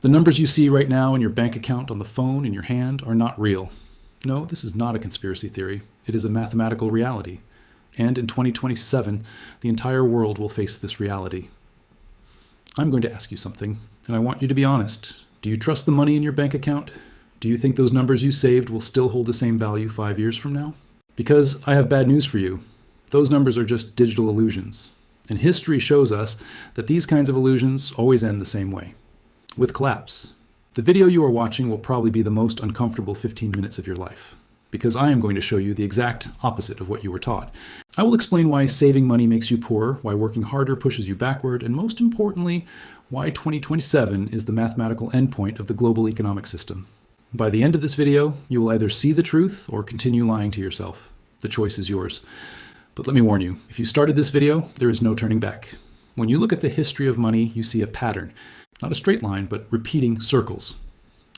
The numbers you see right now in your bank account, on the phone, in your hand, are not real. No, this is not a conspiracy theory. It is a mathematical reality. And in 2027, the entire world will face this reality. I'm going to ask you something, and I want you to be honest. Do you trust the money in your bank account? Do you think those numbers you saved will still hold the same value 5 years from now? Because I have bad news for you. Those numbers are just digital illusions. And history shows us that these kinds of illusions always end the same way, with collapse. The video you are watching will probably be the most uncomfortable 15 minutes of your life, because I am going to show you the exact opposite of what you were taught. I will explain why saving money makes you poorer, why working harder pushes you backward, and most importantly, why 2027 is the mathematical endpoint of the global economic system. By the end of this video, you will either see the truth or continue lying to yourself. The choice is yours. But let me warn you, if you started this video, there is no turning back. When you look at the history of money, you see a pattern. Not a straight line, but repeating circles.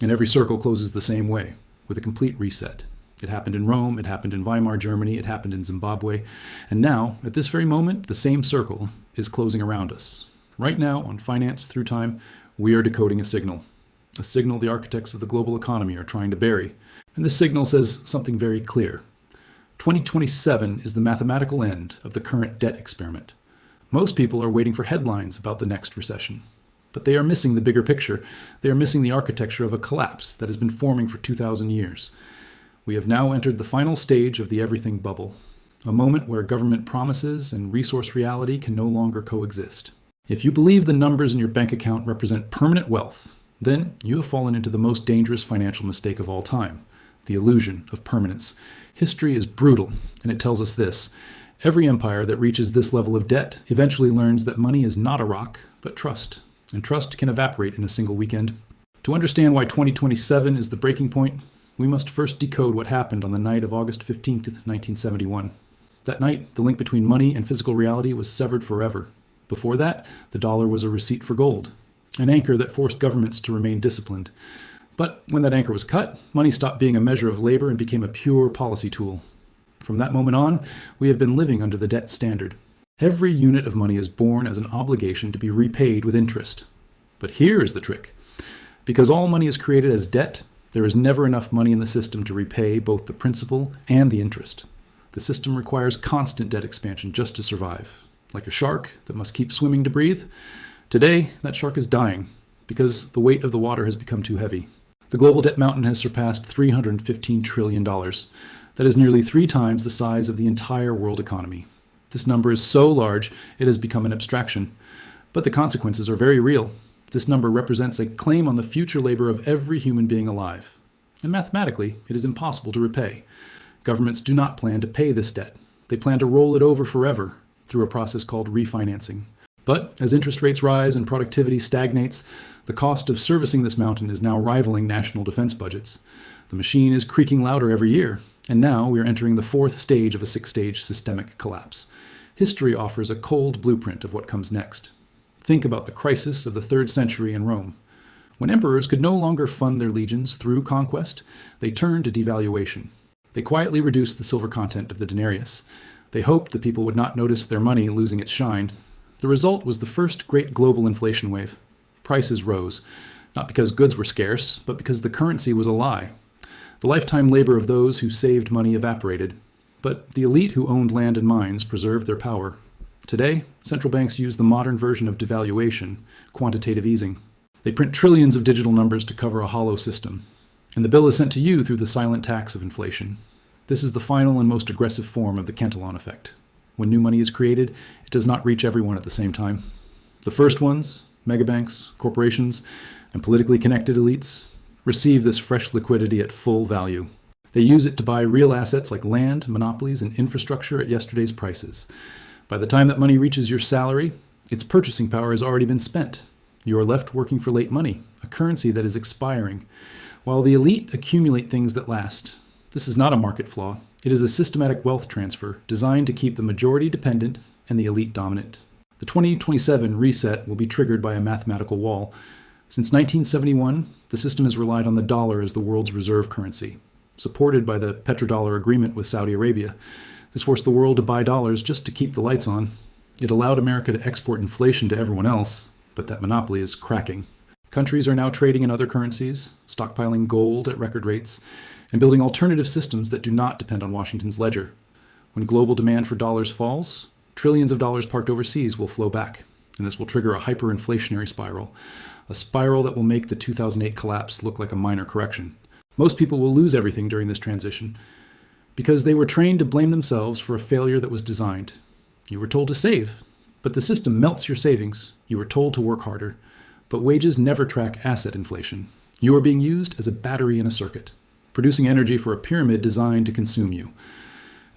And every circle closes the same way, with a complete reset. It happened in Rome, it happened in Weimar, Germany, it happened in Zimbabwe. And now, at this very moment, the same circle is closing around us. Right now, on Finance Through Time, we are decoding a signal the architects of the global economy are trying to bury. And this signal says something very clear. 2027 is the mathematical end of the current debt experiment. Most people are waiting for headlines about the next recession. But they are missing the bigger picture. They are missing the architecture of a collapse that has been forming for 2,000 years. We have now entered the final stage of the everything bubble, a moment where government promises and resource reality can no longer coexist. If you believe the numbers in your bank account represent permanent wealth, then you have fallen into the most dangerous financial mistake of all time, the illusion of permanence. History is brutal, and it tells us this. Every empire that reaches this level of debt eventually learns that money is not a rock, but trust. And trust can evaporate in a single weekend. To understand why 2027 is the breaking point, we must first decode what happened on the night of August 15th, 1971. That night, the link between money and physical reality was severed forever. Before that, the dollar was a receipt for gold, an anchor that forced governments to remain disciplined. But when that anchor was cut, money stopped being a measure of labor and became a pure policy tool. From that moment on, we have been living under the debt standard. Every unit of money is born as an obligation to be repaid with interest. But here is the trick. Because all money is created as debt, there is never enough money in the system to repay both the principal and the interest. The system requires constant debt expansion just to survive. Like a shark that must keep swimming to breathe, today that shark is dying because the weight of the water has become too heavy. The global debt mountain has surpassed $315 trillion. That is nearly 3 times the size of the entire world economy. This number is so large, it has become an abstraction. But the consequences are very real. This number represents a claim on the future labor of every human being alive. And mathematically, it is impossible to repay. Governments do not plan to pay this debt. They plan to roll it over forever through a process called refinancing. But as interest rates rise and productivity stagnates, the cost of servicing this mountain is now rivaling national defense budgets. The machine is creaking louder every year, and now we are entering the 4th stage of a 6-stage systemic collapse. History offers a cold blueprint of what comes next. Think about the crisis of the 3rd century in Rome. When emperors could no longer fund their legions through conquest, they turned to devaluation. They quietly reduced the silver content of the denarius. They hoped the people would not notice their money losing its shine. The result was the first great global inflation wave. Prices rose, not because goods were scarce, but because the currency was a lie. The lifetime labor of those who saved money evaporated, but the elite who owned land and mines preserved their power. Today, central banks use the modern version of devaluation, quantitative easing. They print trillions of digital numbers to cover a hollow system, and the bill is sent to you through the silent tax of inflation. This is the final and most aggressive form of the Cantillon effect. When new money is created, it does not reach everyone at the same time. The first ones, megabanks, corporations, and politically connected elites, receive this fresh liquidity at full value. They use it to buy real assets like land, monopolies, and infrastructure at yesterday's prices. By the time that money reaches your salary, its purchasing power has already been spent. You are left working for late money, a currency that is expiring, while the elite accumulate things that last. This is not a market flaw. It is a systematic wealth transfer designed to keep the majority dependent and the elite dominant. The 2027 reset will be triggered by a mathematical wall. Since 1971, the system has relied on the dollar as the world's reserve currency. Supported by the petrodollar agreement with Saudi Arabia, this forced the world to buy dollars just to keep the lights on. It allowed America to export inflation to everyone else, but that monopoly is cracking. Countries are now trading in other currencies, stockpiling gold at record rates, and building alternative systems that do not depend on Washington's ledger. When global demand for dollars falls, trillions of dollars parked overseas will flow back, and this will trigger a hyperinflationary spiral, a spiral that will make the 2008 collapse look like a minor correction. Most people will lose everything during this transition because they were trained to blame themselves for a failure that was designed. You were told to save, but the system melts your savings. You were told to work harder, but wages never track asset inflation. You are being used as a battery in a circuit, producing energy for a pyramid designed to consume you.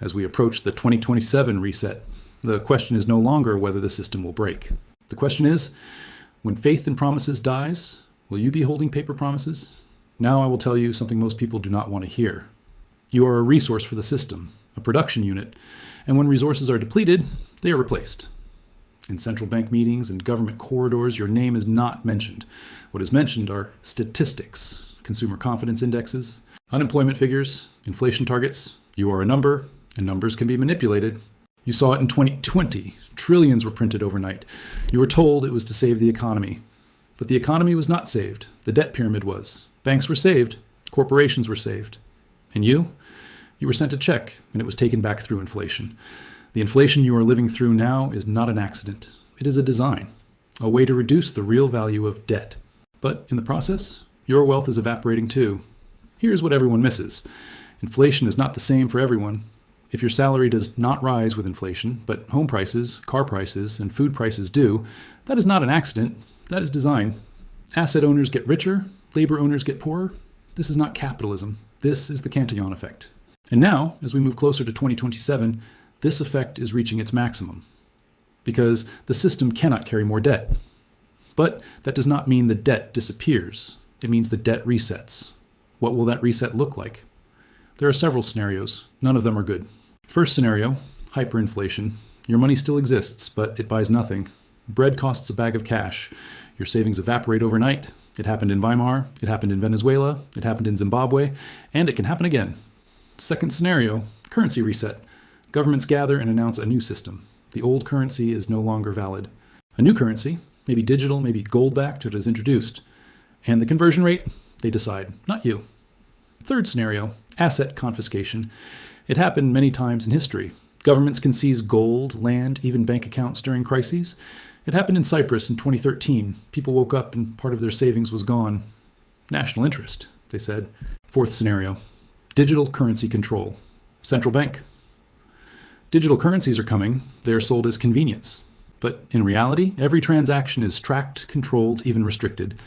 As we approach the 2027 reset, the question is no longer whether the system will break. The question is, when faith in promises dies, will you be holding paper promises? Now I will tell you something most people do not want to hear. You are a resource for the system, a production unit, and when resources are depleted, they are replaced. In central bank meetings and government corridors, your name is not mentioned. What is mentioned are statistics, consumer confidence indexes, unemployment figures, inflation targets. You are a number, and numbers can be manipulated. You saw it in 2020. Trillions were printed overnight. You were told it was to save the economy. But the economy was not saved. The debt pyramid was. Banks were saved. Corporations were saved. And you? You were sent a check, and it was taken back through inflation. The inflation you are living through now is not an accident. It is a design, a way to reduce the real value of debt. But in the process, your wealth is evaporating too. Here's what everyone misses. Inflation is not the same for everyone. If your salary does not rise with inflation, but home prices, car prices, and food prices do, that is not an accident. That is design. Asset owners get richer, labor owners get poorer. This is not capitalism. This is the Cantillon effect. And now, as we move closer to 2027, this effect is reaching its maximum because the system cannot carry more debt. But that does not mean the debt disappears. It means the debt resets. What will that reset look like? There are several scenarios. None of them are good. First scenario, hyperinflation. Your money still exists, but it buys nothing. Bread costs a bag of cash. Your savings evaporate overnight. It happened in Weimar, it happened in Venezuela, it happened in Zimbabwe, and it can happen again. Second scenario, currency reset. Governments gather and announce a new system. The old currency is no longer valid. A new currency, maybe digital, maybe gold-backed, is introduced. And the conversion rate, they decide, not you. Third scenario, asset confiscation. It happened many times in history. Governments can seize gold, land, even bank accounts during crises. It happened in Cyprus in 2013. People woke up and part of their savings was gone. National interest, they said. Fourth scenario, digital currency control. Central bank. Digital currencies are coming. They are sold as convenience. But in reality, every transaction is tracked, controlled, even restricted.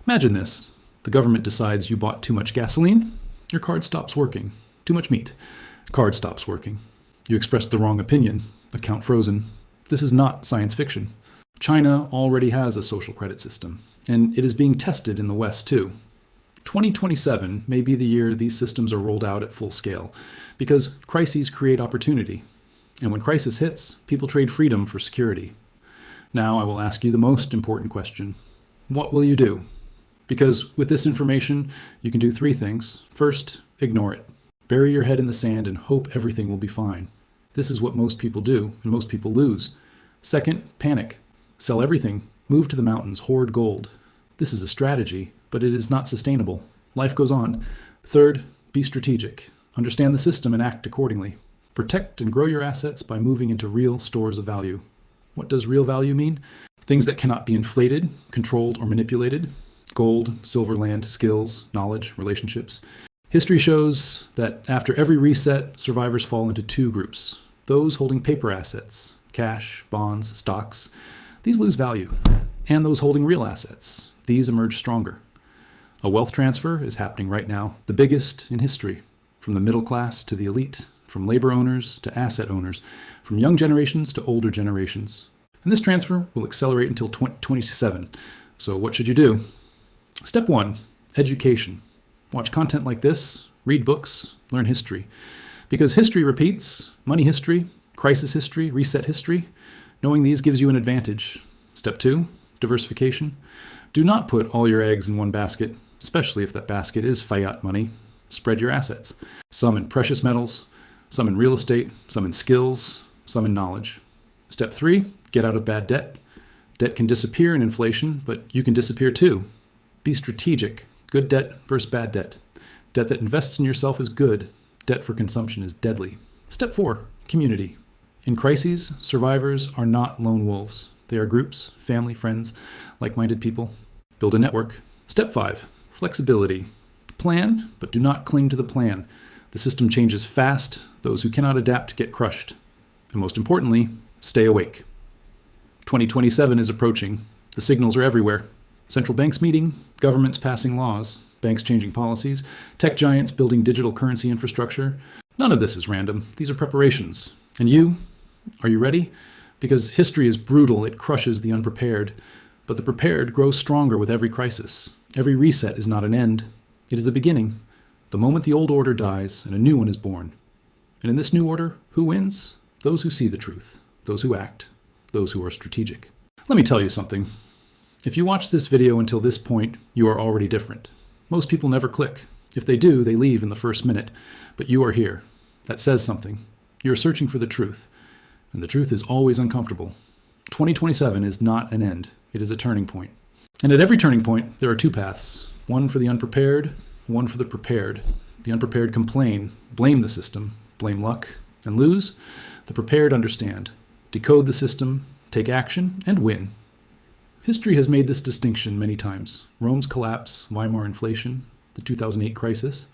Imagine this. The government decides you bought too much gasoline. Your card stops working. Too much meat. Card stops working. You expressed the wrong opinion. Account frozen. This is not science fiction. China already has a social credit system, and it is being tested in the West too. 2027 may be the year these systems are rolled out at full scale, because crises create opportunity. And when crisis hits, people trade freedom for security. Now I will ask you the most important question. What will you do? Because with this information, you can do three things. First, ignore it. Bury your head in the sand and hope everything will be fine. This is what most people do, and most people lose. Second, panic. Sell everything. Move to the mountains. Hoard gold. This is a strategy, but it is not sustainable. Life goes on. Third, be strategic. Understand the system and act accordingly. Protect and grow your assets by moving into real stores of value. What does real value mean? Things that cannot be inflated, controlled, or manipulated. Gold, silver, land, skills, knowledge, relationships. History shows that after every reset, survivors fall into two groups. Those holding paper assets, cash, bonds, stocks. These lose value. And those holding real assets. These emerge stronger. A wealth transfer is happening right now, the biggest in history. From the middle class to the elite, from labor owners to asset owners, from young generations to older generations. And this transfer will accelerate until 2027. So what should you do? Step 1, education. Watch content like this, read books, learn history. Because history repeats, money history, crisis history, reset history. Knowing these gives you an advantage. Step 2, diversification. Do not put all your eggs in one basket, especially if that basket is fiat money. Spread your assets. Some in precious metals, some in real estate, some in skills, some in knowledge. Step 3, get out of bad debt. Debt can disappear in inflation, but you can disappear too. Be strategic. Good debt versus bad debt. Debt that invests in yourself is good. Debt for consumption is deadly. Step 4. Community. In crises, survivors are not lone wolves. They are groups, family, friends, like-minded people. Build a network. Step 5. Flexibility. Plan, but do not cling to the plan. The system changes fast. Those who cannot adapt get crushed. And most importantly, stay awake. 2027 is approaching. The signals are everywhere. Central banks meeting, governments passing laws, banks changing policies, tech giants building digital currency infrastructure. None of this is random. These are preparations. And you? Are you ready? Because history is brutal. It crushes the unprepared. But the prepared grows stronger with every crisis. Every reset is not an end. It is a beginning. The moment the old order dies and a new one is born. And in this new order, who wins? Those who see the truth. Those who act. Those who are strategic. Let me tell you something. If you watch this video until this point, you are already different. Most people never click. If they do, they leave in the first minute. But you are here. That says something. You are searching for the truth. And the truth is always uncomfortable. 2027 is not an end. It is a turning point. And at every turning point, there are two paths. One for the unprepared, one for the prepared. The unprepared complain, blame the system, blame luck, and lose. The prepared understand, decode the system, take action, and win. History has made this distinction many times. Rome's collapse, Weimar inflation, the 2008 crisis.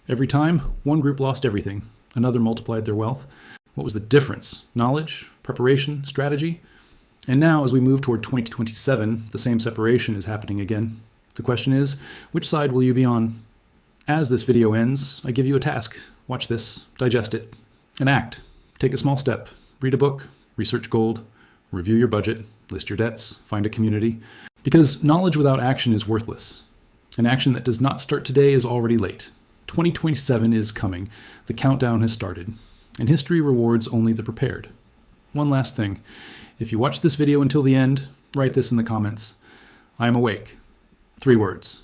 Every time, one group lost everything. Another multiplied their wealth. What was the difference? Knowledge, preparation, strategy? And now, as we move toward 2027, the same separation is happening again. The question is, which side will you be on? As this video ends, I give you a task. Watch this, digest it, and act. Take a small step. Read a book, research gold, review your budget, list your debts, find a community. Because knowledge without action is worthless. An action that does not start today is already late. 2027 is coming. The countdown has started. And history rewards only the prepared. One last thing. If you watch this video until the end, write this in the comments. I am awake. 3 words.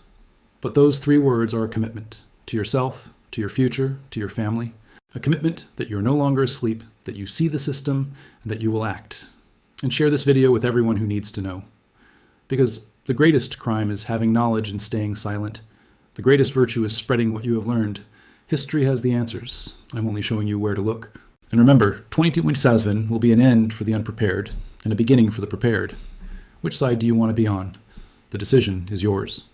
But those 3 words are a commitment to yourself, to your future, to your family. A commitment that you're no longer asleep, that you see the system, and that you will act. And share this video with everyone who needs to know. Because the greatest crime is having knowledge and staying silent. The greatest virtue is spreading what you have learned. History has the answers. I'm only showing you where to look. And remember, 2027 will be an end for the unprepared and a beginning for the prepared. Which side do you want to be on? The decision is yours.